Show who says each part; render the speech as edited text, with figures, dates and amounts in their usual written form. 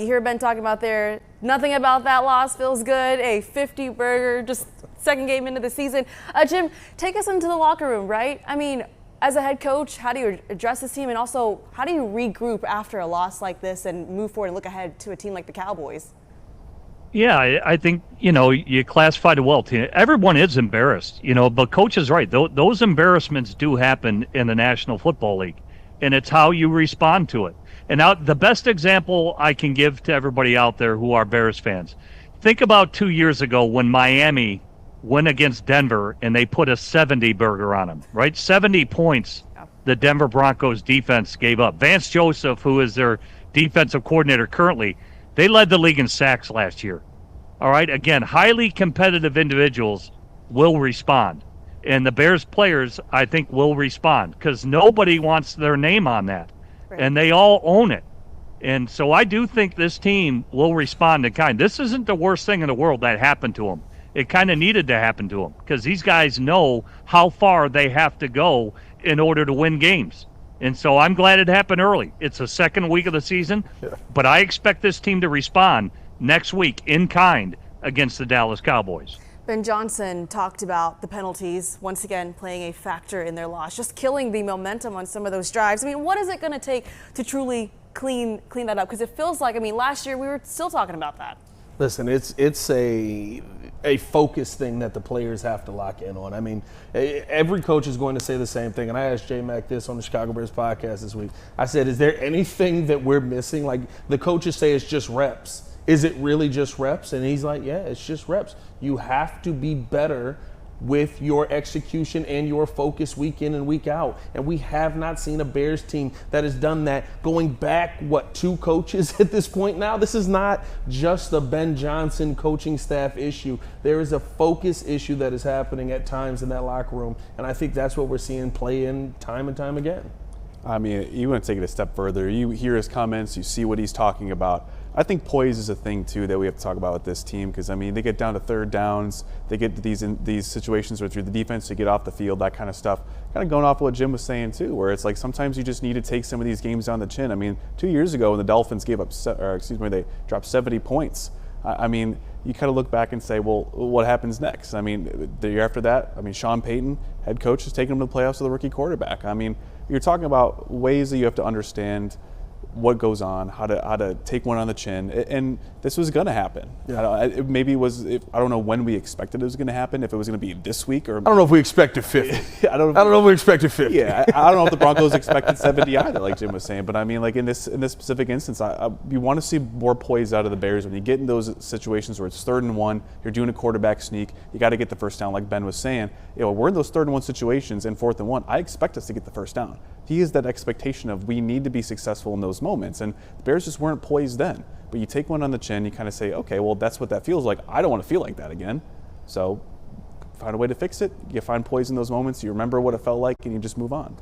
Speaker 1: You hear Ben talking about there, nothing about that loss feels good. A 50-burger, just second game into the season. Jim, take us into the locker room, right? I mean, as a head coach, how do you address this team? And also, how do you regroup after a loss like this and move forward and look ahead to a team like the Cowboys?
Speaker 2: Yeah, I think, you classified it well. Everyone is embarrassed, but Coach is right. Those embarrassments do happen in the National Football League, and it's how you respond to it. And now the best example I can give to everybody out there who are Bears fans, think about 2 years ago when Miami went against Denver and they put a 70 burger on them, right? 70 points the Denver Broncos defense gave up. Vance Joseph, who is their defensive coordinator currently, they led the league in sacks last year. All right, again, highly competitive individuals will respond. And the Bears players, I think, will respond because nobody wants their name on that. Right. And they all own it. And so I do think this team will respond in kind. This isn't the worst thing in the world that happened to them. It kind of needed to happen to them because these guys know how far they have to go in order to win games. And so I'm glad it happened early. It's the second week of the season, but I expect this team to respond next week in kind against the Dallas Cowboys.
Speaker 1: Ben Johnson talked about the penalties, once again, playing a factor in their loss, just killing the momentum on some of those drives. I mean, what is it going to take to truly clean that up? Because it feels like, last year we were still talking about that.
Speaker 3: Listen, it's a focus thing that the players have to lock in on. Every coach is going to say the same thing. And I asked J-Mac this on the Chicago Bears podcast this week. I said, is there anything that we're missing? Like, the coaches say it's just reps. Is it really just reps? And he's like, yeah, it's just reps. You have to be better with your execution and your focus week in and week out. And we have not seen a Bears team that has done that going back, 2 coaches at this point now? This is not just the Ben Johnson coaching staff issue. There is a focus issue that is happening at times in that locker room. And I think that's what we're seeing play in time and time again.
Speaker 4: You want to take it a step further. You hear his comments, you see what he's talking about. I think poise is a thing, too, that we have to talk about with this team because, they get down to third downs. They get to these situations where through the defense to get off the field, that kind of stuff. Kind of going off of what Jim was saying, too, where it's like sometimes you just need to take some of these games down the chin. 2 years ago when the Dolphins they dropped 70 points. You kind of look back and say, well, what happens next? The year after that, Sean Payton, head coach, has taken him to the playoffs with a rookie quarterback. You're talking about ways that you have to understand what goes on, how to take one on the chin, and this was going to happen. Yeah. I don't know when we expected it was going to happen. If it was going to be this week, or
Speaker 3: I don't know if we expected 50. I don't know if we expected 50.
Speaker 4: Yeah, I don't know if the Broncos expected 70 either, like Jim was saying. But in this specific instance, you want to see more poise out of the Bears when you get in those situations where it's 3rd and 1. You're doing a quarterback sneak. You got to get the first down, like Ben was saying. We're in those 3rd and 1 situations and 4th and 1. I expect us to get the first down. He is that expectation of we need to be successful in those moments. And the Bears just weren't poised then. But you take one on the chin, you kind of say, okay, well, that's what that feels like. I don't want to feel like that again. So find a way to fix it. You find poise in those moments. You remember what it felt like, and you just move on.